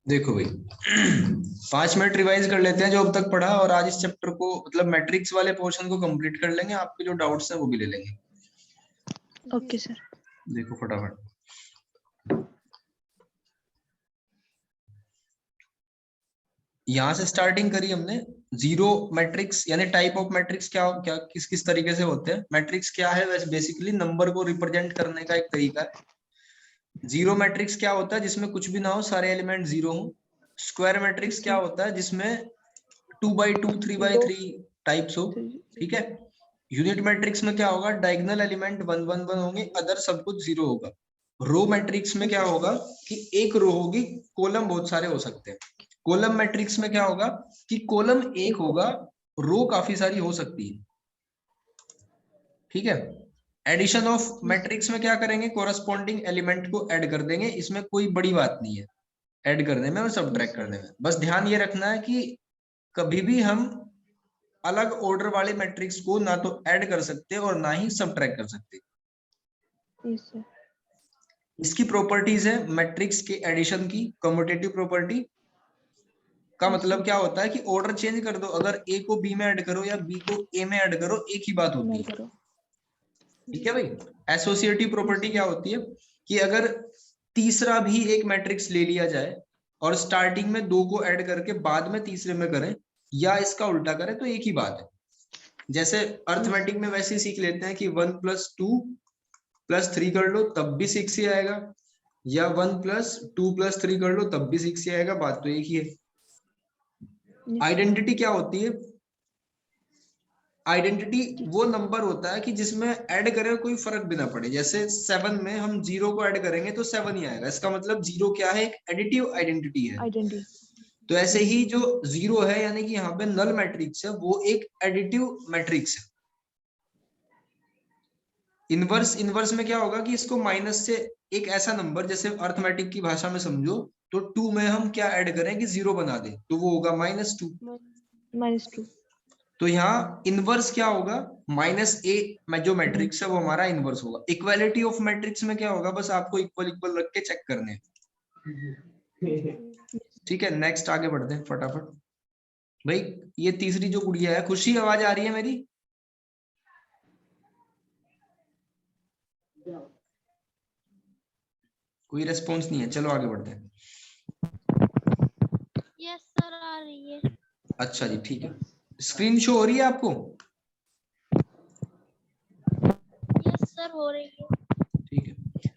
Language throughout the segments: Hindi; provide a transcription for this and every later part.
देखो भाई 5 मिनट रिवाइज कर लेते हैं जो अब तक पढ़ा, और आज इस चैप्टर को मतलब मैट्रिक्स वाले पोर्शन को कंप्लीट कर लेंगे। आपके जो डाउट्स हैं वो भी ले लेंगे। Okay sir. देखो फटाफट, यहाँ से स्टार्टिंग करी हमने। जीरो मैट्रिक्स यानी टाइप ऑफ मैट्रिक्स क्या क्या किस किस तरीके से होते हैं। मैट्रिक्स क्या है, वैसे बेसिकली नंबर को रिप्रेजेंट करने का एक तरीका है। जीरो मैट्रिक्स क्या होता है, जिसमें कुछ भी ना हो, सारे एलिमेंट जीरो हो। स्क्वायर मैट्रिक्स क्या होता है, जिसमें 2x2 3x3 टाइप्स हो। ठीक है। यूनिट मैट्रिक्स में क्या होगा, डायगोनल एलिमेंट 1 1 1 होंगे, अदर सब कुछ जीरो होगा। रो मैट्रिक्स में क्या होगा कि एक रो होगी, कॉलम बहुत सारे हो सकते हैं। कॉलम मैट्रिक्स में क्या होगा कि कॉलम एक होगा, रो काफी सारी हो सकती है। ठीक है। एडिशन ऑफ मैट्रिक्स में क्या करेंगे, कोरस्पॉन्डिंग एलिमेंट को ऐड कर देंगे, इसमें कोई बड़ी बात नहीं है ऐड करने में और सबट्रैक्ट करने में। बस ध्यान ये रखना है कि कभी भी हम अलग ऑर्डर वाले मैट्रिक्स को ना तो ऐड कर सकते और ना ही सबट्रैक्ट कर सकते। इसकी प्रॉपर्टीज है मैट्रिक्स के एडिशन की, कम्यूटेटिव प्रॉपर्टी का मतलब क्या होता है कि ऑर्डर चेंज कर दो, अगर ए को बी में ऐड करो या बी को ए में ऐड करो, एक ही बात होती है। ठीक है भाई। एसोसिएटिव प्रॉपर्टी क्या होती है कि अगर तीसरा भी एक मैट्रिक्स ले लिया जाए और स्टार्टिंग में दो को ऐड करके बाद में तीसरे में करें, या इसका उल्टा करें, तो एक ही बात है। जैसे अर्थमेटिक में वैसे ही सीख लेते हैं कि 1 + 2 + 3 कर लो तब भी 6 ही आएगा, या 1 + 2 + 3 कर लो तब भी 6 ही आएगा, बात तो एक ही है। आइडेंटिटी क्या होती है, आइडेंटिटी वो नंबर होता है कि जिसमें ऐड करें कोई फर्क भी ना पड़े। जैसे 7 में हम 0 को ऐड करेंगे तो 7 ही आएगा, इसका मतलब 0 क्या है, एक एडिटिव आइडेंटिटी है। तो ऐसे ही जो 0 है यानी कि यहाँ पे नल मैट्रिक्स है, वो एक एडिटिव मैट्रिक्स है। इनवर्स, इनवर्स में क्या होगा कि इसको माइनस से एक ऐसा नंबर, जैसे अर्थमेटिक की भाषा में समझो तो 2 में हम क्या ऐड करें कि 0 बना दे, तो वो होगा -2। तो यहाँ इनवर्स क्या होगा, -a में जो मैट्रिक्स है वो हमारा इनवर्स होगा। इक्वालिटी ऑफ मैट्रिक्स में क्या होगा, बस आपको इक्वल इक्वल रख के चेक करने। ठीक है, नेक्स्ट आगे बढ़ते हैं फटाफट। भाई ये तीसरी जो गुड़िया है, खुशी आवाज आ रही है मेरी? कोई रेस्पॉन्स नहीं है, चलो आगे बढ़ते हैं। यस सर आ रही है। अच्छा जी ठीक है, स्क्रीन शो हो रही है आपको? यस सर हो रही है। ठीक है।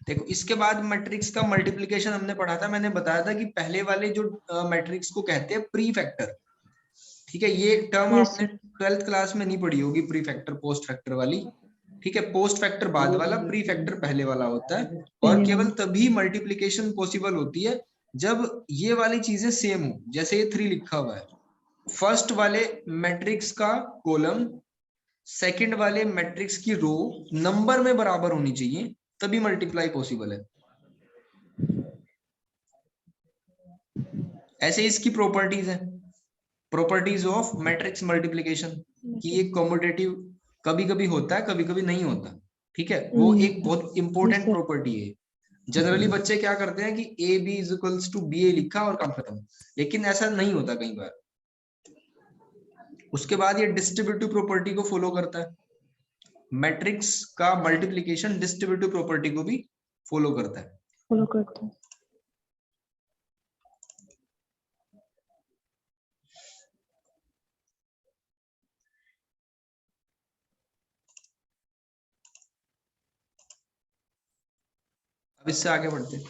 देखो इसके बाद मैट्रिक्स का मल्टीप्लिकेशन हमने पढ़ा था, मैंने बताया था कि पहले वाले जो मैट्रिक्स को कहते हैं प्री फैक्टर। ठीक है, ये टर्म आपने 12th क्लास में नहीं पढ़ी होगी, प्री फैक्टर पोस्ट फैक्टर वाली। ठीक है, पोस्ट फैक्टर बाद वाला, प्री फैक्टर पहले वाला होता है। और केवल तभी मल्टीप्लिकेशन पॉसिबल होती है जब ये वाली चीजें सेम हो। जैसे ये 3 लिखा हुआ है, फर्स्ट वाले मैट्रिक्स का कॉलम सेकंड वाले मैट्रिक्स की रो नंबर में बराबर होनी चाहिए, तभी मल्टीप्लाई पॉसिबल है। ऐसे इसकी प्रॉपर्टीज है, प्रॉपर्टीज ऑफ मैट्रिक्स मल्टीप्लिकेशन, कि ये कम्यूटेटिव कभी कभी होता है कभी कभी नहीं होता। ठीक है, वो एक बहुत इंपॉर्टेंट प्रॉपर्टी है। जनरली बच्चे क्या करते हैं कि A B is equals to B A लिखा और काम खत्म, लेकिन ऐसा नहीं होता कई बार। उसके बाद ये डिस्ट्रीब्यूटिव प्रॉपर्टी को फॉलो करता है, मैट्रिक्स का मल्टीप्लिकेशन डिस्ट्रीब्यूटिव प्रॉपर्टी को भी फॉलो करता है। अब इससे आगे बढ़ते हैं।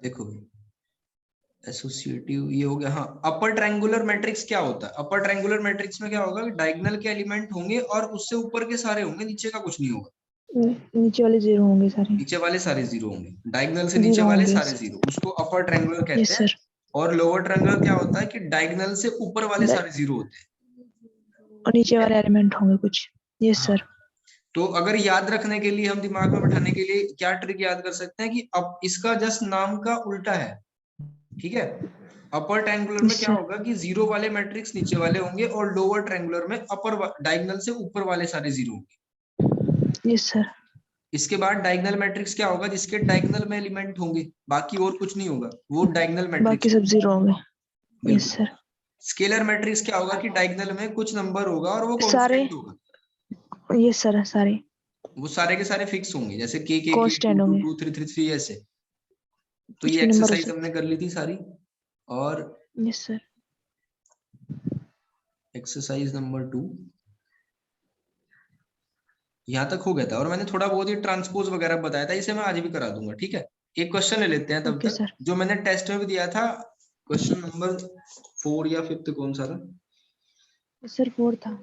देखो एसोसिएटिव ये हो गया। हाँ, अपर ट्रायंगुलर मैट्रिक्स क्या होता है, अपर ट्रायंगुलर मैट्रिक्स में क्या होगा, डायगोनल के एलिमेंट होंगे और उससे ऊपर के सारे होंगे, नीचे का कुछ नहीं होगा। नीचे वाले 0 होंगे सारे, नीचे वाले सारे 0 होंगे, डायगोनल से नीचे वाले सारे 0, उसको अपर ट्रायंगुलर कहते हैं। और लोअर ट्रायंगुलर क्या होता है कि डायगोनल से ऊपर वाले सारे 0 होते हैं और नीचे वाले एलिमेंट होंगे कुछ। Yes sir. तो अगर याद रखने के लिए, हम दिमाग में बैठाने के लिए क्या ट्रिक याद कर सकते हैं कि अब इसका जस्ट नाम का उल्टा है। ठीक है, अपर ट्रायंगुलर में Yes, क्या sir. होगा कि जीरो वाले मैट्रिक्स नीचे वाले होंगे और लोअर ट्रायंगुलर में अपर डायगोनल से ऊपर वाले सारे जीरो होंगे। Yes, sir. इसके बाद डायगोनल मैट्रिक्स क्या होगा, जिसके डायगोनल में एलिमेंट होंगे, बाकी और कुछ नहीं होगा, वो डायगोनल बाकी मैट्रिक्स। सब जीरो होंगे। Yes, बिल्कुल। sir. स्केलर मैट्रिक्स क्या होगा कि डायगोनल में कुछ नंबर होगा और वो सारे कांस्टेंट होगा, yes sir सारे वो सारे के सारे फिक्स होंगे, जैसे के 2 कांस्टेंट 2 होंगे, 2 3 3 3 ऐसे। तो कुछ ये भी नंबर हो एक्सरसाइज सकते हमने कर ली थी सारी। और हैं। Yes, sir. एक्सरसाइज नंबर 2 यहाँ तक हो गया था, और मैंने थोड़ा बहुत ही ट्रांसपोज वगैरह बताया था, इसे मैं आज भी करा दूंगा। ठीक है, एक क्वेश्चन ले लेते हैं तब Okay, तक, sir. जो मैंने टेस्ट में भी दिया था, क्वेश्चन नंबर 4 या 5 कौन सा था? Yes, sir 4 था।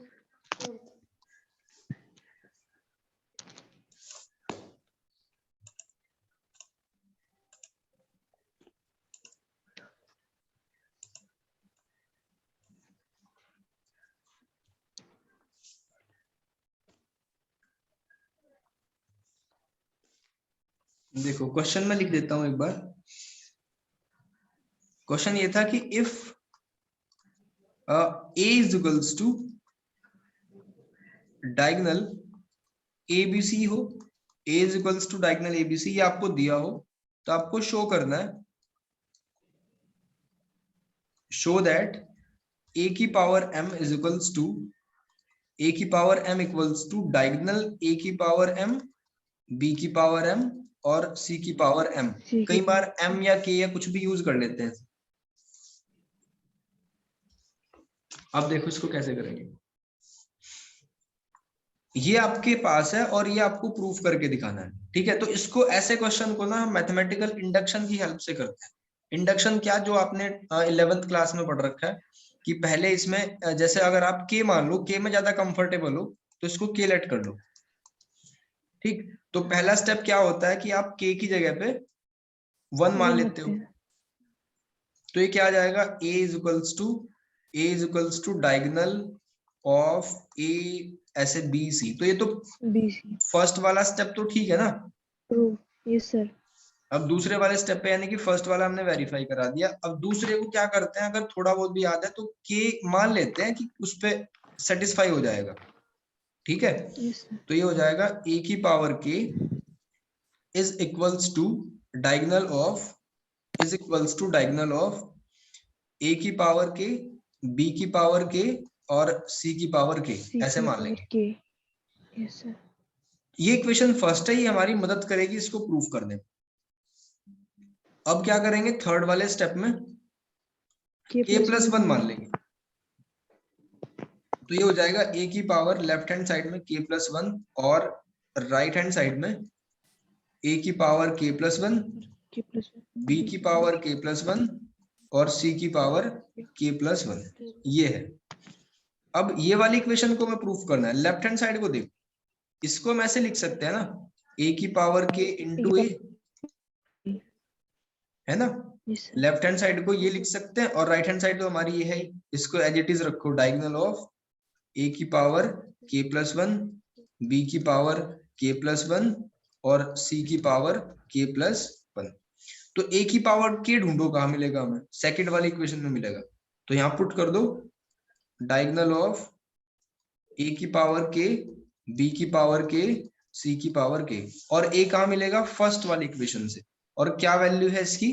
देखो क्वेश्चन में लिख देता हूं एक बार। क्वेश्चन ये था कि if a is equals to diagonal abc हो, a is equals to diagonal abc, ये आपको दिया हो, तो आपको शो करना है, शो दैट a की power m is equals to a की power m equals to diagonal a की पावर m, b की पावर m और c की पावर m। कई बार m या k या कुछ भी यूज कर लेते हैं। अब देखो इसको कैसे करेंगे, ये आपके पास है और ये आपको प्रूफ करके दिखाना है। ठीक है, तो इसको ऐसे क्वेश्चन को ना हम मैथमेटिकल इंडक्शन की हेल्प से करते हैं। इंडक्शन क्या, जो आपने 11th क्लास में पढ़ रखा है कि पहले इसमें जैसे अगर आप के मान लो, के में ज्यादा कंफर्टेबल हो तो इसको के लेट कर लो। ठीक, तो पहला स्टेप क्या होता है कि आप के की जगह पे 1 मान लेते हो, तो ये क्या आ जाएगा, a is equals to diagonal of a ऐसे b c। तो ये तो BC फर्स्ट वाला स्टेप तो ठीक है ना। प्रूफ। Yes, sir. अब दूसरे वाले स्टेप पे, यानी कि फर्स्ट वाला हमने वेरीफाई करा दिया, अब दूसरे को क्या करते हैं, अगर थोड़ा बहुत भी याद है तो के मान लेते हैं कि उस पे सेटिस्फाई हो जाएगा। ठीक है, Yes, sir. तो ये हो जाएगा a की power k is equals to diagonal of a की पावर k, b की पावर k और c की पावर k, C ऐसे की मान पावर लेंगे। K। Yes, sir. ये इक्वेशन फर्स्ट है, ये हमारी मदद करेगी इसको प्रूफ करने में। अब क्या करेंगे, थर्ड वाले स्टेप में k प्लस 1 मान लेंगे, तो ये हो जाएगा a की पावर लेफ्ट हैंड साइड में k प्लस 1 और राइट हैंड साइड में a की power k plus 1, K plus 1 b की पावर k प्लस 1 और c की पावर k प्लस 1। ये है। अब ये वाली इक्वेशन को मैं प्रूफ करना है, लेफ्ट हैंड साइड को देखो, इसको हम ऐसे लिख सकते हैं ना, a की पावर k इंटू a, है ना। Yes, sir. Left hand side को ये लिख सकते हैं और राइट हैंड साइड तो हमारी ये है ही, इसको एज इट इज रखो, डायगोनल ऑफ a की पावर k प्लस 1, b की पावर k प्लस 1 और c की पावर k प्लस 1। तो a की पावर k ढूंढो, कहाँ मिलेगा हमें, सेकंड वाली इक्वेशन में मिलेगा, तो यहाँ पुट कर दो डायगोनल ऑफ a की पावर k, b की पावर k, c की पावर k, और a कहाँ मिलेगा, फर्स्ट वाली इक्वेशन से। और क्या वैल्यू है इसकी,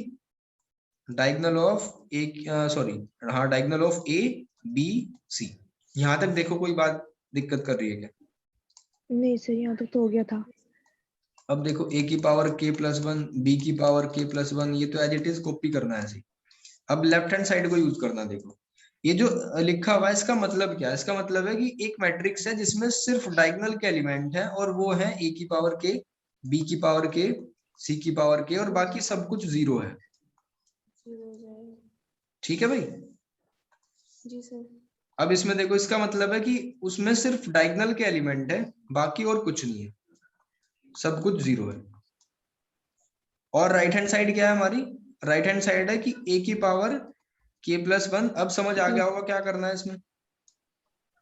डायगोनल ऑफ ए, सॉरी हाँ, diagonal of a b c। यहाँ तक देखो कोई बात दिक्कत कर रही है क्या? नहीं सर, यहाँ तक तो हो गया था। अब देखो a की पावर k प्लस 1, b की पावर k प्लस 1, ये तो एज इट इज कॉपी करना है ऐसे। अब लेफ्ट हैंड साइड को यूज करना, देखो ये जो लिखा हुआ है इसका मतलब क्या है, इसका मतलब है कि एक मैट्रिक्स है जिसमें सिर्फ डायगोनल के एलिमेंट है और वो है a की पावर k, b की पावर k, c की पावर k और बाकी सब कुछ जीरो है। ठीक है भाई जी सर। अब इसमें देखो, इसका मतलब है कि उसमें सिर्फ डायगोनल के एलिमेंट है, बाकी और कुछ नहीं है, सब कुछ जीरो है। और राइट हैंड साइड क्या है हमारी, राइट हैंड साइड है कि a की पावर k प्लस 1। अब समझ आ गया होगा क्या करना है इसमें,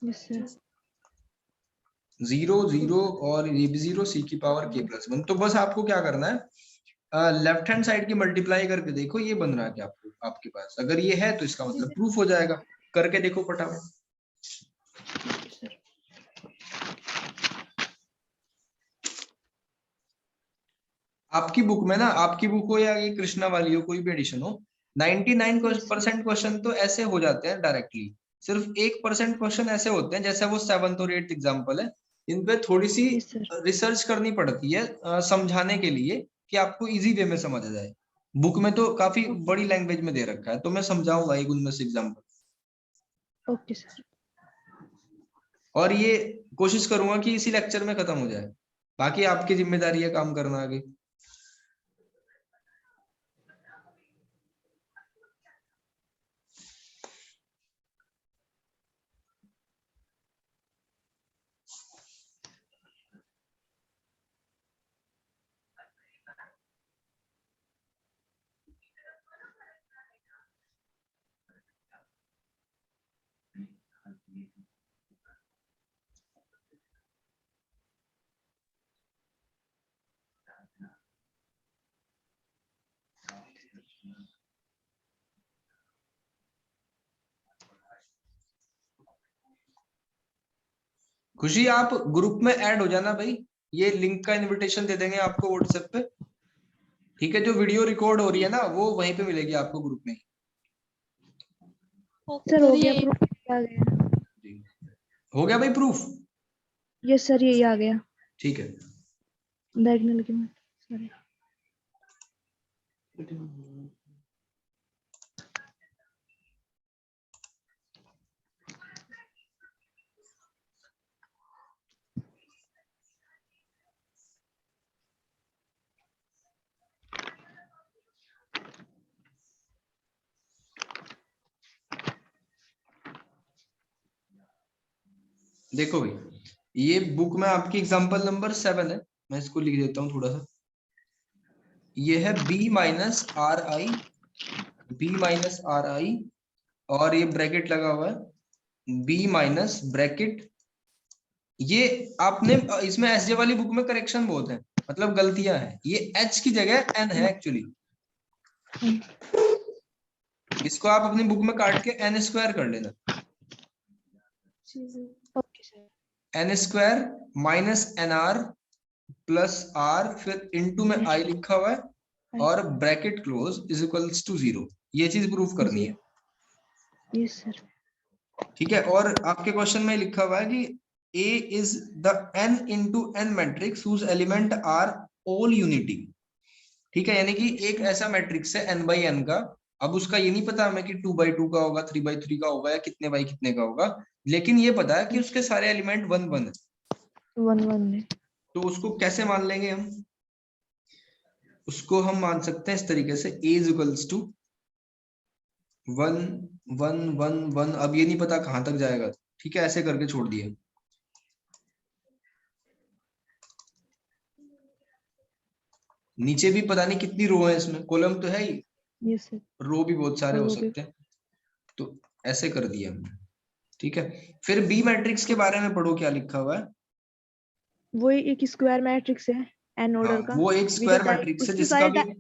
Yes, sir. 0 0 और ये भी 0, c की पावर k प्लस 1। तो बस आपको क्या करना है, लेफ्ट हैंड साइड की मल्टीप्लाई करके देखो ये बन रहा है क्या आपको, आपके पास अगर ये है तो इसका मतलब प्रूफ हो जाएगा। करके देखो फटाफट। सर आपकी बुक में ना, आपकी बुक हो या ये कृष्णा वाली हो, कोई भी एडिशन हो, 99% क्वेश्चन तो ऐसे हो जाते हैं डायरेक्टली। सिर्फ 1% क्वेश्चन ऐसे होते हैं, जैसे वो 7th और 8th एग्जाम्पल है, इन पे थोड़ी सी यस सर रिसर्च करनी पड़ती है समझाने के लिए, कि आपको इजी वे में समझ आ जाए। बुक में तो काफी बड़ी लैंग्वेज में दे रखा है, तो मैं समझाऊंगा एक उनमें से एग्जाम्पल। ओके सर और ये कोशिश करूंगा कि इसी लेक्चर में खत्म हो जाए, बाकी आपकी जिम्मेदारी है काम करना आगे। खुशी आप ग्रुप में ऐड हो जाना भाई, ये लिंक का इनविटेशन दे देंगे आपको व्हाट्सएप पे, ठीक है। जो वीडियो रिकॉर्ड हो रही है ना वो वहीं पे मिलेगी आपको ग्रुप में। सर हो गया ये प्रूफ आ गया। जी। हो गया भाई प्रूफ? यस सर ये आ गया ठीक है। डायगोनल की सॉरी देखो भाई, ये बुक में आपकी एग्जांपल नंबर 7 है, मैं इसको लिख देता हूँ थोड़ा सा। ये है b-ri और ये ब्रैकेट लगा हुआ है b माइनस ब्रैकेट। ये आपने इसमें एसजे वाली बुक में करेक्शन बहुत है, मतलब गलतियां हैं, ये h की जगह n है एक्चुअली। इसको आप अपनी बुक में काट के n स्क्वायर कर लेना। जी sir. Okay sir n square minus N R plus R, फिर इनटू में i लिखा हुआ है और bracket close is equals to 0। ये चीज प्रूफ करनी है, यस सर ठीक है। और आपके क्वेश्चन में लिखा हुआ है कि A is the n into n matrix whose element are all unity, ठीक है। यानी कि एक ऐसा मैट्रिक्स है n by n का, अब उसका ये नहीं पता हमें कि 2 by 2 का होगा, 3 by 3 का होगा या कितने बाई कितने का होगा, लेकिन ये पता है कि उसके सारे एलिमेंट 1 1 है। 1 1 में तो उसको कैसे मान लेंगे हम? उसको हम मान सकते हैं इस तरीके से, A is equals to 1 1 1 1। अब ये नहीं पता कहां तक जाएगा, ठीक है, ऐसे करके छोड़ दिए। नीचे भी पता नहीं कितनी रो है, इसमें कॉलम तो है ही, यस सर रो भी बहुत सारे और हो वो भी सकते हैं, तो ऐसे कर दिया हमने, ठीक है। फिर बी मैट्रिक्स के बारे में पढ़ो, क्या लिखा हुआ है। वो एक स्क्वायर मैट्रिक्स है एन हाँ, ऑर्डर का वो एक विद स्क्वायर मैट्रिक्स है उसके जिसका सारे भी,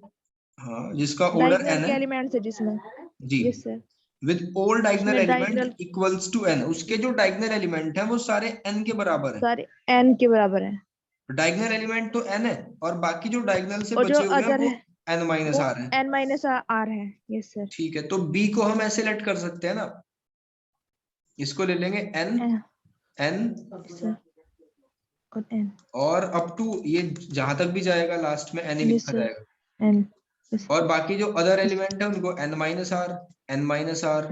हाँ, जिसका ऑर्डर डायगोनल n के है एलिमेंट्स है जिसमें जी, yes sir with all diagonal उसमें element diagonal equals to n। उसके जो डायगोनल एलिमेंट हैं वो सारे n के बराबर हैं। सारे एन के बराबर है डायगोनल एलिमेंट तो n है, और बाकी जो डायगोनल से और जो बचे हुए हैं अदर वो है n माइनस वो r है, एन माइनस आर है यस सर ठीक है। तो b को हम ऐसे लेट कर सकते हैं ना, इसको ले लेंगे n n सर और एन और अप टू ये जहां तक भी जाएगा लास्ट में n ही यस लिखा सर जाएगा, एन यस और बाकी जो अदर एलिमेंट है उनको n माइनस आर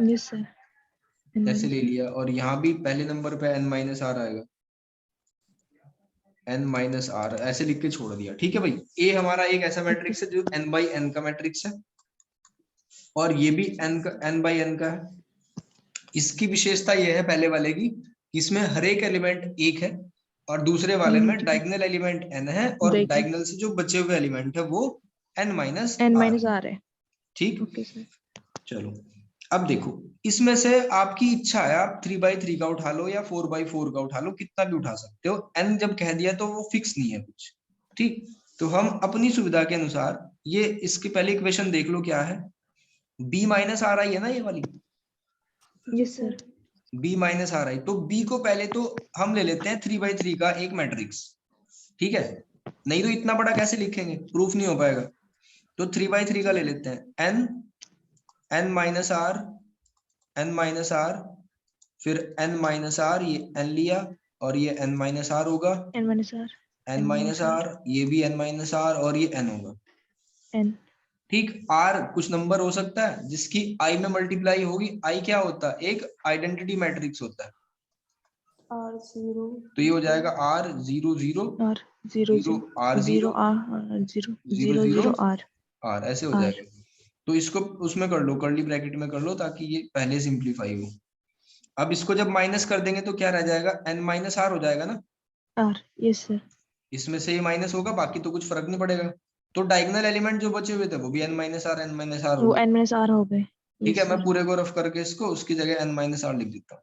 यस सर एन ऐसे माइनस ले लिया, और यहाँ भी पहले नंबर पे n माइनस आर आएगा, n माइनस आर ऐसे लिख के छोड़ दिया, ठीक है भाई। ए हमारा एक ऐसा मैट्रिक्स है जो n बाई n का मैट्रिक्स है, और ये भी n बाई n का है। इसकी विशेषता ये है पहले वाले की, इसमें हर एक एलिमेंट एक है, और दूसरे वाले में डायगोनल एलिमेंट n है, और देखिए डायगोनल से जो बचे हुए एलिमेंट है वो n minus N r minus है, आर है ठीक। ओके सर चलो अब देखो, इसमें से आपकी इच्छा है, आप 3 by 3 का उठा लो या 4 by 4 का उठा लो, कितना भी उठा सकते हो। n जब कह दिया तो वो फिक्स नहीं है कुछ, ठीक। तो हम अपनी सुविधा के अनुसार ये इसकी पहले इक्वेशन देख लो क्या है, b माइनस आर आई है ना ये वाली, yes sir. b minus are आई। तो b को पहले तो हम ले लेते हैं 3/3 का एक मैट्रिक्स, ठीक है, नहीं तो इतना बड़ा कैसे लिखेंगे, प्रूफ नहीं हो पाएगा। तो 3/3 का ले लेते हैं, n minus r, n minus r, फिर n माइनस आर, ये n लिया और ये n माइनस आर होगा, n minus r, n minus r, ये भी n माइनस आर और ये n होगा। एन। ठीक, r कुछ नंबर हो सकता है जिसकी i में मल्टीप्लाई होगी, i क्या होता है, एक आइडेंटिटी मैट्रिक्स होता है, R0 तो ये हो जाएगा r 0 0 और 0 0 0 r 0 0 0 0 0 0 आर r, ऐसे हो R। जाएगा। तो इसको उसमें कर लो, कर्ली ब्रैकेट में कर लो ताकि ये पहले सिंप्लीफाई हो। अब इसको जब माइनस कर देंगे तो क्या रह जाएगा, n माइनस आर हो जाएगा ना, आर। यस सर। इसमें से ये माइनस होगा, बाकी तो कुछ फर्क नहीं पड़ेगा। तो डायगोनल एलिमेंट जो बचे हुए थे वो भी n माइनस आर हो वो गए। एन माइनस आर हो गए। ठीक यस है, मैं सर। पूरे को रफ करके इसको उसकी जगह n माइनस आर लिख देता हूँ।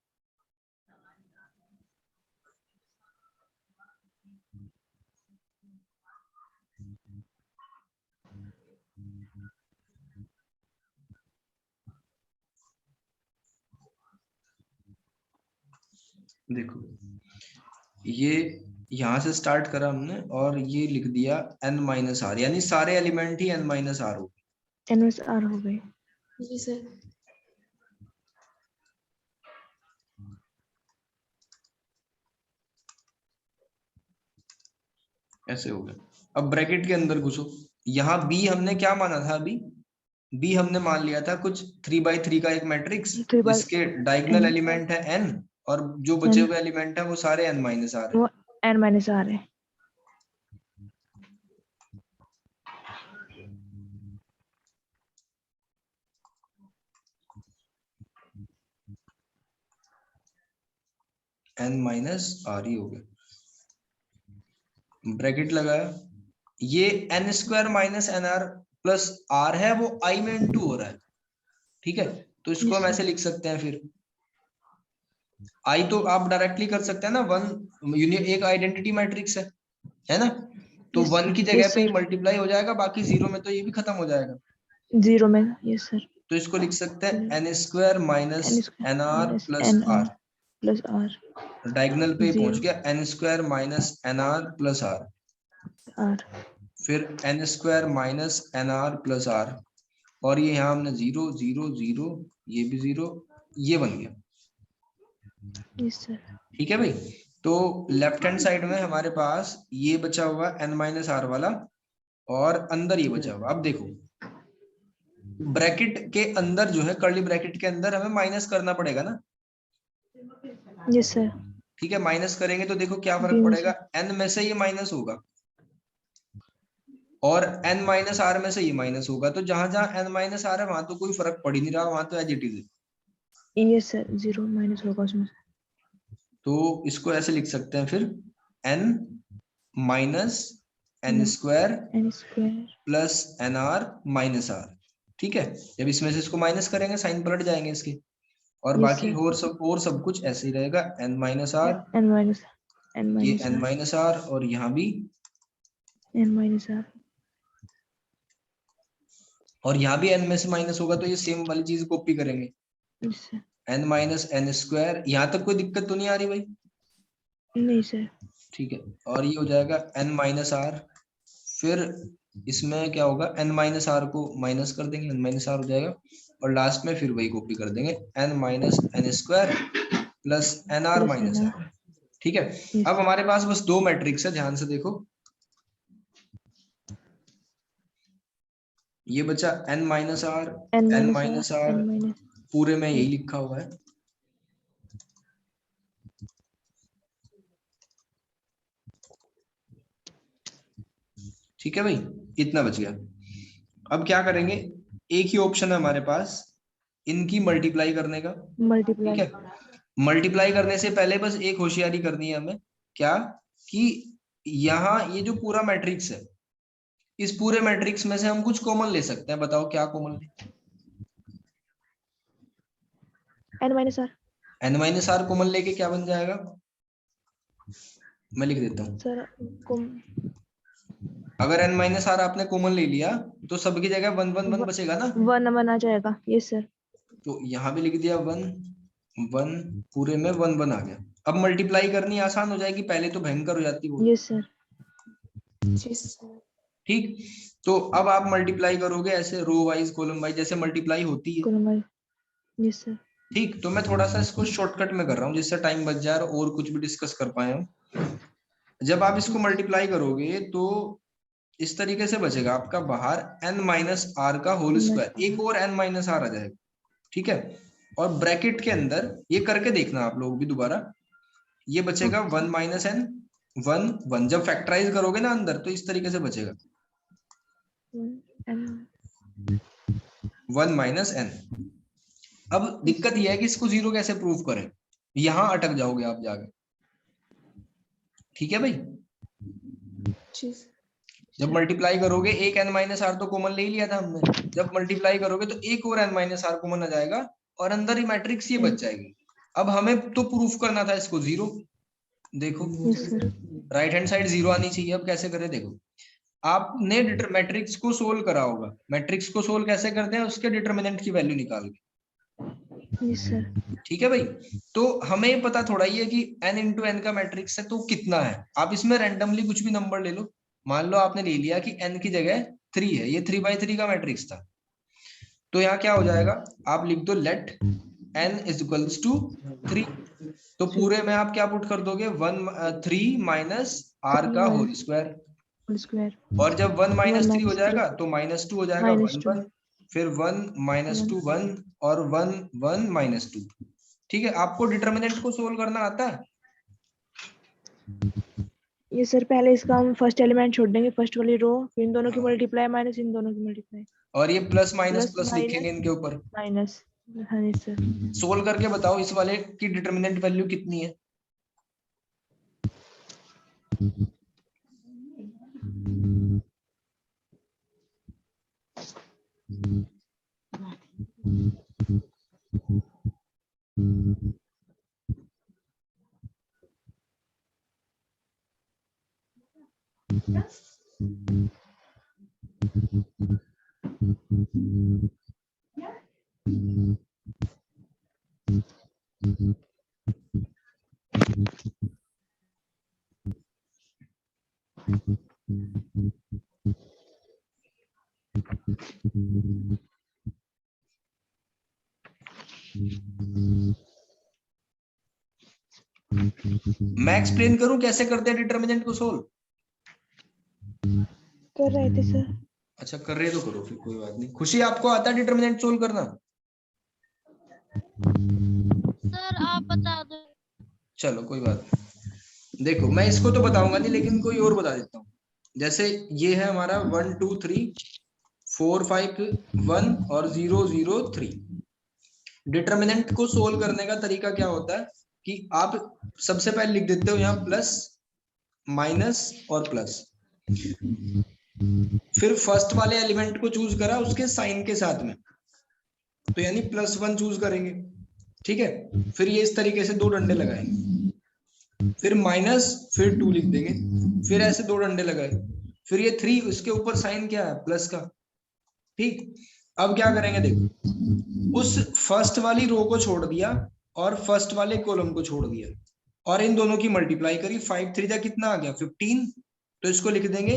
देखो ये यहाँ से स्टार्ट करा हमने और ये लिख दिया n माइनस आर, यानी सारे एलिमेंट ही n माइनस आर हो गए। एन माइनस आर हो गए। जी सर। ऐसे हो गया। अब ब्रैकेट के अंदर घुसो, यहाँ b हमने क्या माना था, अभी b हमने मान लिया था कुछ 3/3 का एक मैट्रिक्स 3 बाय जिसके डायगोनल n, एलिमेंट है n और जो बचे n हुए एलिमेंट है वो सारे n माइनस आर है। वो एन माइनस आर है। n माइनस आर ही हो गया, ब्रैकेट लगाया, ये n square minus N R plus r है, वो i में इंटू हो रहा है, ठीक है, तो इसको Yes, हम sir. ऐसे लिख सकते हैं फिर, i तो आप डायरेक्टली कर सकते हैं ना, वन एक आइडेंटिटी मैट्रिक्स है ना, तो Yes, वन की sir. जगह Yes, पे ही sir. मल्टीप्लाई हो जाएगा, बाकी जीरो में तो ये भी खत्म हो जाएगा। 0 में। Yes sir. तो इसको लिख सकते हैं Zero. n square minus n square n r minus plus n r, r plus r. Diagonal पे पहुंच 0 गया, n square minus N R plus r, r. फिर n square minus N R plus r, और ये यहाँ हमने 0 0 0, ये भी 0, ये बन गया। Yes sir. ठीक है भाई, तो लेफ्ट हैंड साइड में हमारे पास ये बचा हुआ n माइनस आर वाला और अंदर ये बचा हुआ। अब देखो ब्रैकेट के अंदर जो है, कर्ली ब्रैकेट के अंदर हमें माइनस करना पड़ेगा ना, यस सर। ठीक है, माइनस करेंगे तो देखो क्या बी फर्क में पड़ेगा, n में से ये माइनस होगा और n माइनस आर में से ये माइनस होगा, तो जहां जहां n माइनस आर है वहां तो कोई फर्क पड़ ही नहीं रहा, वहां तो एज इट इज है। Yes sir. 0 माइनस होगा उसमें। तो इसको ऐसे लिख सकते हैं फिर, n minus n square n square. Plus n r minus r, ठीक है, जब इसमें से इसको माइनस करेंगे साइन पलट जाएंगे इसके, और यस बाकी सर। और सब कुछ ऐसे ही रहेगा, n minus r, n minus ये n आर। माइनस आर, और यहाँ भी, एन माइनस आर। और यहाँ भी n में से माइनस होगा तो ये सेम वाली चीज कॉपी करेंगे, yes sir. n minus n square, यहाँ तक कोई दिक्कत तो नहीं आ रही भाई, नहीं सर। ठीक है, और ये हो जाएगा n माइनस आर, फिर इसमें क्या होगा, n माइनस आर को माइनस कर देंगे, n माइनस आर हो जाएगा, और लास्ट में फिर वही कॉपी कर देंगे, n minus n square plus n are plus minus N r, ठीक है। यस। अब हमारे पास बस दो मैट्रिक्स है, ध्यान से देखो, ये बचा n minus r, n n minus minus r. R, n minus. पूरे में यही लिखा हुआ है, ठीक है भाई, इतना बच गया। अब क्या करेंगे, एक ही ऑप्शन है हमारे पास, इनकी मल्टीप्लाई करने का, ठीक मल्टीप्लाई। है, मल्टीप्लाई करने से पहले बस एक होशियारी करनी है हमें, क्या, कि यहाँ ये जो पूरा मैट्रिक्स है, इस पूरे मैट्रिक्स में से हम कुछ कॉमन ले सकते हैं, बताओ क्या कॉमन ले, n minus r. n minus r common लेके क्या बन जाएगा, मैं लिख देता हूँ, सर अगर n माइनस आर आपने कॉमन ले लिया तो सबकी जगह 1 1 1 बचेगा ना, 1 1 आ जाएगा। Yes sir. तो यहाँ भी लिख दिया 1 1, पूरे में 1 1 आ गया। अब मल्टीप्लाई करनी आसान हो जाएगी, पहले तो भयंकर हो जाती वो। Yes sir. जी सर। ठीक, तो अब आप मल्टीप्लाई करोगे ऐसे रो वाइज कॉलम वाइज जैसे मल्टीप्लाई होती है। कॉलम। Yes sir. ठीक, तो मैं थोड़ा सा इसको शॉर्टकट में कर रहा हूँ जिससे टाइम बच जाए और कुछ भी डिस्कस कर पाए हम। जब आप इसको मल्टीप्लाई करोगे तो इस तरीके से बचेगा आपका बाहर n माइनस आर का होल स्क्वायर, एक और n माइनस आर आ जाएगा। ठीक है, और ब्रैकेट के अंदर ये करके देखना आप लोग भी दोबारा, ये बचेगा 1 माइनस एन 1 1। जब फैक्टराइज करोगे ना अंदर तो इस तरीके से बचेगा 1 माइनस एन। अब दिक्कत यह है कि इसको जीरो कैसे प्रूव करें, यहां अटक जाओगे आप जाकर। ठीक है भाई, जी सर। जब मल्टीप्लाई करोगे एक n माइनस आर तो कॉमन ले ही लिया था हमने, जब मल्टीप्लाई करोगे तो एक और n माइनस आर कॉमन आ जाएगा और अंदर ही मैट्रिक्स ये बच जाएगी। अब हमें तो प्रूफ करना था इसको जीरो। देखो yes sir. Right hand side zero आनी चाहिए। अब कैसे करें, देखो आपने मैट्रिक्स को सोल्व करा होगा, मैट्रिक्स को सोल्व कैसे करते हैं, उसके डिटरमिनेंट की वैल्यू निकाल के। Yes sir. ठीक है भाई, तो हमें पता थोड़ा ही है कि n इंटू एन का मैट्रिक्स है तो कितना है। आप इसमें रैंडमली कुछ भी नंबर ले लो, मान लो आपने ले लिया कि n की जगह 3 है, ये 3/3 का मैट्रिक्स था, तो यहाँ क्या हो जाएगा, आप लिख दो let n is equals to 3। तो पूरे में आप क्या पुट कर दोगे, 3 माइनस आर का होल स्क्वायर, होल स्क्वायर। और जब 1 माइनस 3 हो जाएगा तो -2 हो जाएगा, -2 1 1, फिर 1 -2 1 और 1 1 -2। ठीक है, आपको डिटरमिनेंट को सोल्व करना आता है। ये सर पहले इसका हम फर्स्ट एलिमेंट छोड़ देंगे, फर्स्ट वाली रो, फिर इन दोनों की मल्टीप्लाई माइनस इन दोनों की मल्टीप्लाई, और ये प्लस माइनस प्लस प्लस लिखेंगे इनके ऊपर। माइनस। हाँ जी सर। सोल्व करके बताओ इस वाले की डिटरमिनेंट वैल्यू कितनी है। मैं एक्सप्लेन करूं कैसे करते हैं डिटरमिनेंट को सोल्व। कर रहे थे सर। अच्छा कर रहे तो करो, फिर कोई बात नहीं। खुशी आपको आता है डिटरमिनेंट सोल्व करना? सर आप बता दो। चलो कोई बात नहीं, देखो मैं इसको तो बताऊंगा नहीं लेकिन कोई और बता देता हूँ। जैसे ये है हमारा 1 2 3 4 5 1 और 0 0 3। डिटरमिनेंट को सोल्व करने का तरीका क्या होता है कि आप सबसे पहले लिख देते हो यहाँ प्लस माइनस और प्लस, फिर फर्स्ट वाले एलिमेंट को चूज करा उसके साइन के साथ में, तो यानी +1 चूज करेंगे। ठीक है, फिर ये इस तरीके से दो डंडे लगाएंगे, फिर माइनस, फिर 2 लिख देंगे, फिर ऐसे दो डंडे लगाए, फिर ये 3, उसके ऊपर साइन क्या है, प्लस का। ठीक, अब क्या करेंगे, देखो उस फर्स्ट वाली रो को छोड़ दिया और फर्स्ट वाले कॉलम को छोड़ दिया और इन दोनों की मल्टीप्लाई करी, 5 3 जा कितना आ गया 15, तो इसको लिख देंगे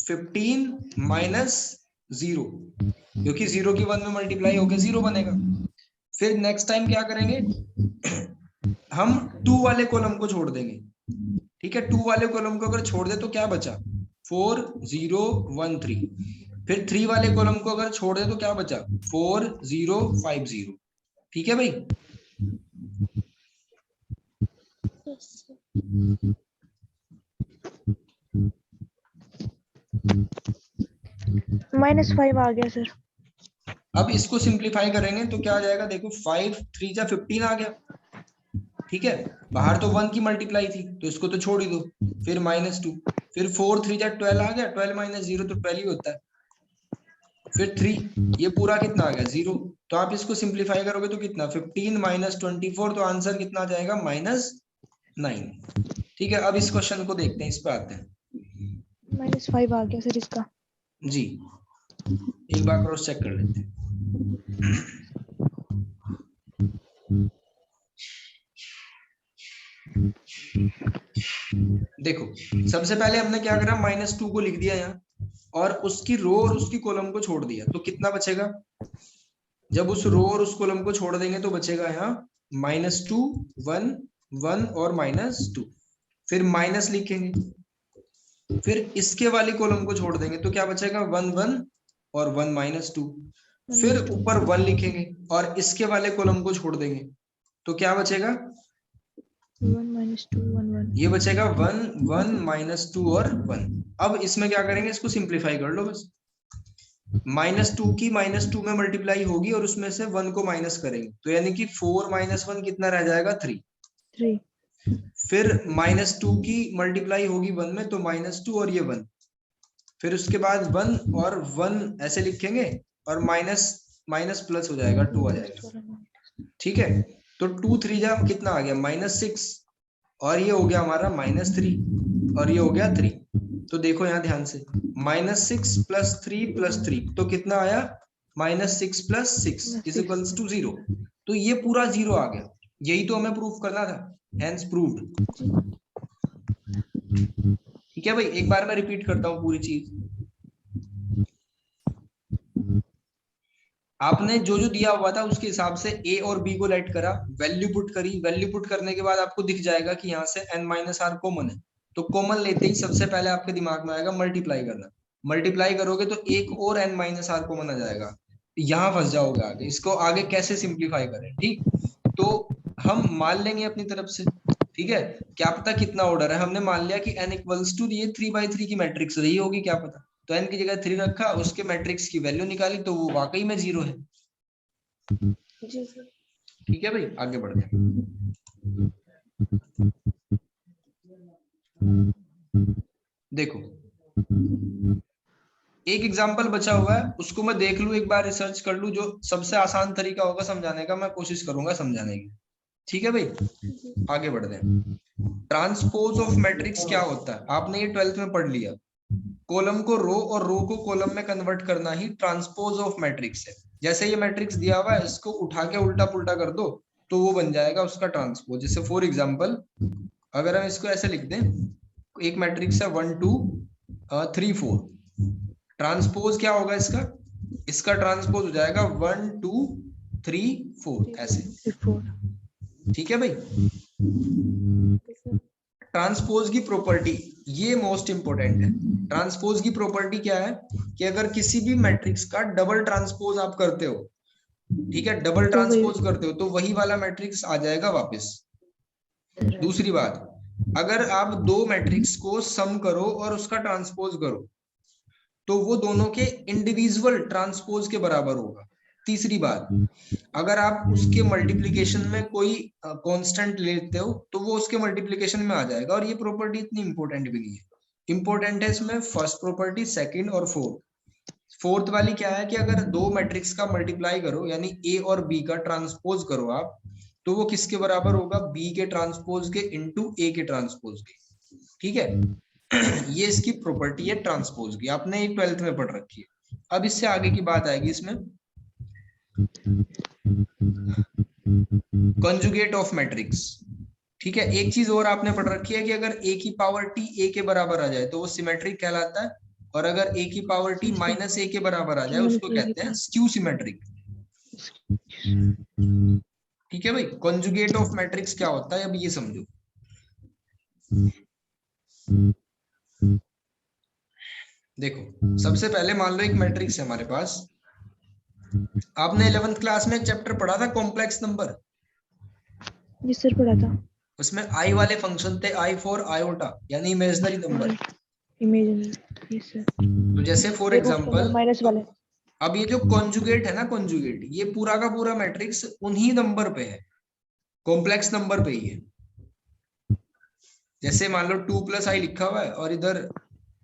15 माइनस 0, क्योंकि 0 की 1 में मल्टीप्लाई होकर 0 बनेगा। फिर नेक्स्ट टाइम क्या करेंगे, हम 2 वाले कॉलम को छोड़ देंगे। ठीक है, 2 वाले कॉलम को अगर छोड़ दे तो क्या बचा, 4 0 1 3। फिर 3 वाले कॉलम को अगर छोड़ दे तो क्या बचा, 4 0 5 0। ठीक है भाई, -5 आ गया सर। अब इसको सिंप्लीफाई करेंगे तो क्या आ जाएगा, देखो 5 3 जा 15 आ गया। ठीक है, बाहर तो 1 की मल्टीप्लाई थी तो इसको तो छोड़ ही दो, फिर -2, फिर 4 3 जा 12 आ गया, 12 माइनस 0 तो 12 ही होता है, फिर 3, ये पूरा कितना आ गया 0। तो आप इसको सिंप्लीफाई करोगे तो कितना, 15 माइनस 24, तो आंसर कितना आ जाएगा -9। ठीक है, अब इस क्वेश्चन को देखते हैं, इस पे आते हैं। -5 आ गया सर इसका। जी, एक बार क्रॉस चेक कर लेते हैं। देखो सबसे पहले हमने क्या करा, -2 को लिख दिया यहाँ और उसकी रो और उसकी कॉलम को छोड़ दिया, तो कितना बचेगा? जब उस रो और उस कॉलम को छोड़ देंगे तो बचेगा यहाँ -2 1 1 और -2, फिर माइनस लिखेंगे, फिर इसके वाली कॉलम को छोड़ देंगे तो क्या बचेगा 1 1 और 1 -2, फिर ऊपर 1 लिखेंगे और इसके वाले कॉलम को छोड़ देंगे तो क्या बचेगा 1 -2 1 1। ये बचेगा 1 1 -2 और 1। अब इसमें क्या करेंगे, इसको सिंप्लीफाई कर लो बस। -2 की -2 में मल्टीप्लाई होगी और उसमें से 1 को माइनस करेंगे तो यानी कि 4 - 1 कितना रह जाएगा 3। 3। फिर -2 की मल्टीप्लाई होगी 1 में तो -2 और ये 1, फिर उसके बाद 1 और 1 ऐसे लिखेंगे और माइनस प्लस हो जाएगा 2 आ जाएगा। ठीक है, तो 2 3 जा कितना आ गया -6 और ये हो गया हमारा -3 और ये हो गया 3। तो देखो यहाँ ध्यान से -6 + 3 + 3 तो कितना आया -6 + 6 = 0। तो ये पूरा 0 आ गया, यही तो हमें प्रूफ करना था, हेंस प्रूव्ड। ठीक है भाई, एक बार मैं रिपीट करता हूँ पूरी चीज। आपने जो जो दिया हुआ था उसके हिसाब से a और b को लेट करा, वैल्यू पुट करी, वैल्यू पुट करने के बाद आपको दिख जाएगा कि यहाँ से n - r कॉमन है, तो कॉमन लेते ही सबसे पहले आपके दिमाग में आएगा मल्टीप्लाई करना। मल्टीप्लाई करोगे तो एक और n - r कॉमन आ जाएगा, यहाँ फंस जाओगे आगे। इसको आगे कैसे सिंप्लीफाई करें, ठीक, तो हम मान लेंगे अपनी तरफ से, ठीक है, क्या पता कितना ऑर्डर है, हमने मान लिया कि n = ये 3/3 की मैट्रिक्स रही होगी, क्या पता, तो n की जगह 3 रखा, उसके मैट्रिक्स की वैल्यू निकाली तो वो वाकई में 0 है। जी सर। ठीक है भाई, आगे बढ़ते हैं। देखो एक एग्जांपल बचा हुआ है, उसको मैं देख लूं, एक बार रिसर्च कर लूं, जो सबसे आसान तरीका होगा समझाने का, मैं कोशिश करूंगा समझाने की। ठीक है भाई, आगे बढ़ते हैं। ट्रांसपोज ऑफ मैट्रिक्स क्या होता है, आपने ये 12th में पढ़ लिया। कॉलम को रो और रो को कॉलम में कन्वर्ट करना ही ट्रांसपोज ऑफ मैट्रिक्स है। जैसे ये मैट्रिक्स दिया हुआ है, इसको उठा के उल्टा पुल्टा कर दो तो वो बन जाएगा उसका ट्रांसपोज। जैसे फॉर एग्जांपल अगर हम इसको ऐसे लिख दें, एक मैट्रिक्स है 1 2 3 4, ट्रांसपोज क्या होगा इसका, इसका ट्रांसपोज हो जाएगा 1 2 3 4 ऐसे। 4। ठीक है भाई, ट्रांसपोज की प्रॉपर्टी ये मोस्ट इंपोर्टेंट है। ट्रांसपोज की प्रॉपर्टी क्या है कि अगर किसी भी मैट्रिक्स का डबल ट्रांसपोज आप करते हो, ठीक है, डबल ट्रांसपोज करते हो तो वही वाला मैट्रिक्स आ जाएगा वापस। दूसरी बात, अगर आप दो मैट्रिक्स को सम करो और उसका ट्रांसपोज करो तो वो दोनों के इंडिविजुअल ट्रांसपोज के बराबर होगा। तीसरी बात, अगर आप उसके मल्टीप्लिकेशन में कोई कांस्टेंट लेते हो तो वो उसके मल्टीप्लिकेशन में आ जाएगा। और ये प्रॉपर्टी इतनी इंपॉर्टेंट भी नहीं है, इंपॉर्टेंट है इसमें फर्स्ट प्रॉपर्टी, सेकंड और फोर्थ वाली क्या है कि अगर दो मैट्रिक्स का मल्टीप्लाई करो यानी ए और बी का ट्रांसपोज करो आप, तो वो किसके बराबर होगा, बी के ट्रांसपोज के इनटू ए के ट्रांसपोज के। ठीक है, ये इसकी प्रॉपर्टी है ट्रांसपोज की, आपने ये 12th में पढ़ रखी है। अब इससे आगे की बात आएगी इसमें, कंजुगेट ऑफ मैट्रिक्स। ठीक है, एक चीज और आपने पढ़ रखी है कि अगर a की पावर t a के बराबर आ जाए तो वो सिमेट्रिक कहलाता है, और अगर a की पावर t -a के बराबर आ जाए उसको कहते हैं स्क्यू सिमेट्रिक। ठीक है भाई, कंजुगेट ऑफ मैट्रिक्स क्या होता है अब ये समझो। देखो सबसे पहले मान लो एक मैट्रिक्स है हमारे पास, आपने 11th क्लास में एक चैप्टर पढ़ा था कॉम्प्लेक्स नंबर, जी सर पढ़ा था। उसमें आई वाले फंक्शन थे, आई फॉर आयोटा यानी imaginary number. Imaginary, yes sir. तो जैसे फॉर एग्जांपल माइनस वाले, अब ये जो कॉन्जुगेट है ना, कॉन्जुगेट ये पूरा का पूरा मैट्रिक्स उन्हीं नंबर पे है, कॉम्प्लेक्स नंबर पे ही है। जैसे मान लो 2 + i लिखा हुआ है और इधर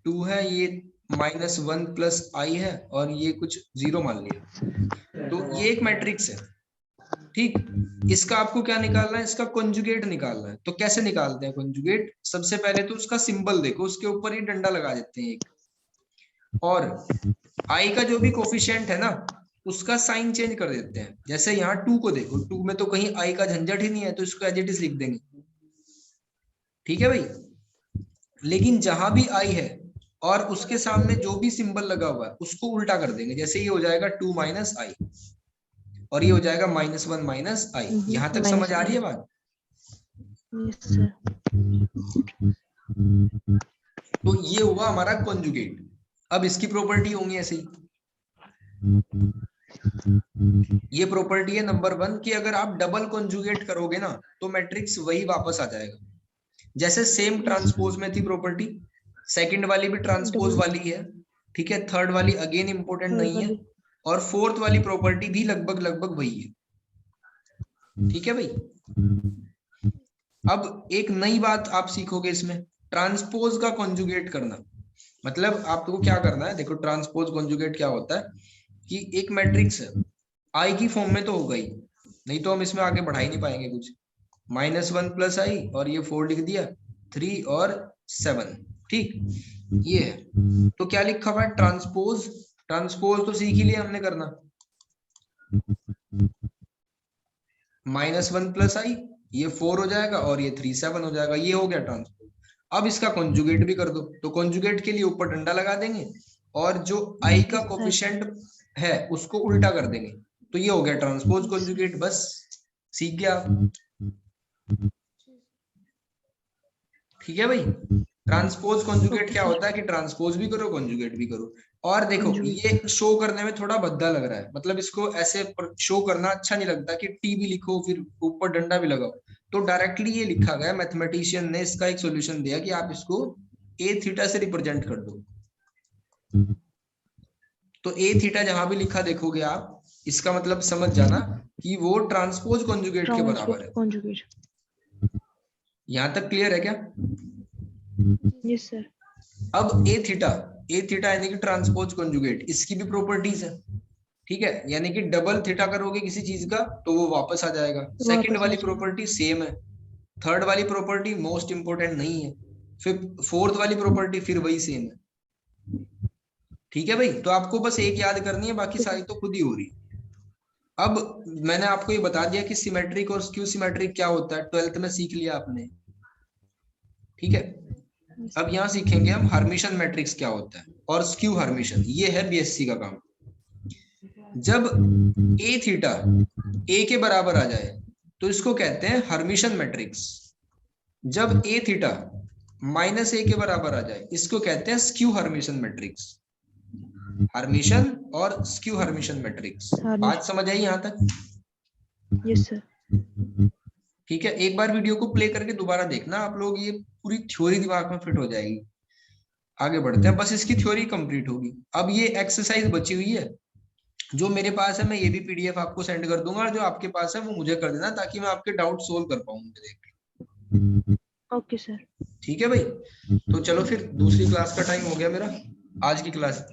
2 है, ये -1 + i है और ये कुछ 0 मान लिया, तो ये एक मैट्रिक्स है। ठीक, इसका आपको क्या निकालना है, इसका कॉन्जुगेट निकालना है। तो कैसे निकालते हैं कॉन्जुगेट? सबसे पहले तो उसका सिंबल देखो, उसके ऊपर ही डंडा लगा देते हैं एक, और आई का जो भी कोफिशिएंट है ना उसका साइन चेंज कर देते हैं। जैसे यहाँ 2 को देखो, 2 में तो कहीं आई का झंझट ही नहीं है, तो इसको एज इट इज लिख देंगे। ठीक है भाई, लेकिन जहां भी आई है और उसके सामने जो भी सिंबल लगा हुआ है उसको उल्टा कर देंगे। जैसे ये हो जाएगा 2 माइनस आई और ये हो जाएगा -1 माइनस आई। यहां तक समझ आ रही है बात? Yes sir. तो ये हुआ हमारा कॉन्जुगेट। अब इसकी प्रॉपर्टी होंगी ऐसे ही, ये प्रॉपर्टी है नंबर 1 कि अगर आप डबल कॉन्जुगेट करोगे ना तो मैट्रिक्स वही वापस आ जाएगा। जैसे सेम ट्रांसपोज में थी प्रॉपर्टी, सेकंड वाली भी ट्रांसपोज वाली है, ठीक है, थर्ड वाली अगेन इंपॉर्टेंट नहीं है, और फोर्थ वाली प्रॉपर्टी भी लगभग लगभग वही है। ठीक है भाई, अब एक नई बात आप सीखोगे इसमें, ट्रांसपोज का कॉन्जुगेट करना। मतलब आपको क्या करना है, देखो ट्रांसपोज कॉन्जुगेट क्या होता है कि एक मैट्रिक्स है, आई की फॉर्म में तो हो गई, नहीं तो हम इसमें आगे बढ़ा ही नहीं पाएंगे कुछ। -1 प्लस आई और ये 4 लिख दिया, 3 और 7, ठीक, ये है। तो क्या लिखा हुआ है, ट्रांसपोज। ट्रांसपोज तो सीख ही लिया हमने करना, -1 प्लस आई, ये 4 हो जाएगा और ये 3 7 हो जाएगा, ये हो गया ट्रांसपोज। अब इसका कॉन्जुगेट भी कर दो, तो कॉन्जुगेट के लिए ऊपर डंडा लगा देंगे और जो आई का कोफिशिएंट है उसको उल्टा कर देंगे, तो ये हो गया ट्रांसपोज कॉन्जुगेट। बस सीख गया आप। ठीक है भाई, ट्रांसपोज कॉन्जुगेट क्या होता है कि ट्रांसपोज भी करो कॉन्जुगेट भी करो। और देखो ये शो करने में थोड़ा भद्दा लग रहा है, मतलब इसको ऐसे शो करना अच्छा नहीं लगता कि टी भी लिखो फिर ऊपर डंडा भी लगाओ, तो डायरेक्टली ये लिखा गया, मैथमेटिशियन ने इसका एक सॉल्यूशन दिया कि आप इसको ए थीटा से रिप्रेजेंट कर दो। तो ए थीटा जहां भी लिखा देखोगे आप, इसका मतलब समझ जाना कि वो ट्रांसपोज कॉन्जुगेट के बराबर है। यहां तक क्लियर है क्या? Yes sir. अब ए थीटा यानी कि ट्रांसपोज कॉन्जुगेट, इसकी भी प्रॉपर्टीज है, ठीक है, यानी कि डबल थीटा करोगे किसी चीज का तो वो वापस आ जाएगा। सेकंड वाली प्रॉपर्टी सेम है, थर्ड वाली प्रॉपर्टी मोस्ट इंपोर्टेंट नहीं है, फिर फोर्थ वाली प्रॉपर्टी फिर वही सेम है। ठीक है भाई, तो आपको बस एक याद करनी है, बाकी सारी तो खुद ही हो रही है। अब मैंने आपको ये बता दिया कि सिमेट्रिक और स्क्यू सिमेट्रिक क्या होता है, 12th में सीख लिया आपने, ठीक है। अब यहाँ सीखेंगे हम हर्मिशन मैट्रिक्स क्या होता है और स्क्यू हर्मिशन, ये है बीएससी का काम। जब ए थीटा ए के बराबर आ जाए तो इसको कहते हैं हर्मिशन मैट्रिक्स। जब ए थीटा -a के बराबर आ जाए इसको कहते हैं स्क्यू हर्मिशन मैट्रिक्स। हर्मिशन और स्क्यू हर्मिशन मैट्रिक्स, बात समझ आई यहाँ तक? Yes sir. ठीक है, एक बार वीडियो को प्ले करके दोबारा देखना आप लोग, ये पूरी थ्योरी दिमाग में फिट हो जाएगी। आगे बढ़ते हैं, बस इसकी थ्योरी कंप्लीट होगी। अब ये एक्सरसाइज बची हुई है, जो मेरे पास है मैं ये भी पीडीएफ आपको सेंड कर दूंगा, और जो आपके पास है वो मुझे कर देना ताकि मैं आपके डाउट सोल्व कर पाऊँ देख के। Okay sir. ठीक है भाई, तो चलो फिर दूसरी क्लास का टाइम हो गया मेरा, आज की क्लास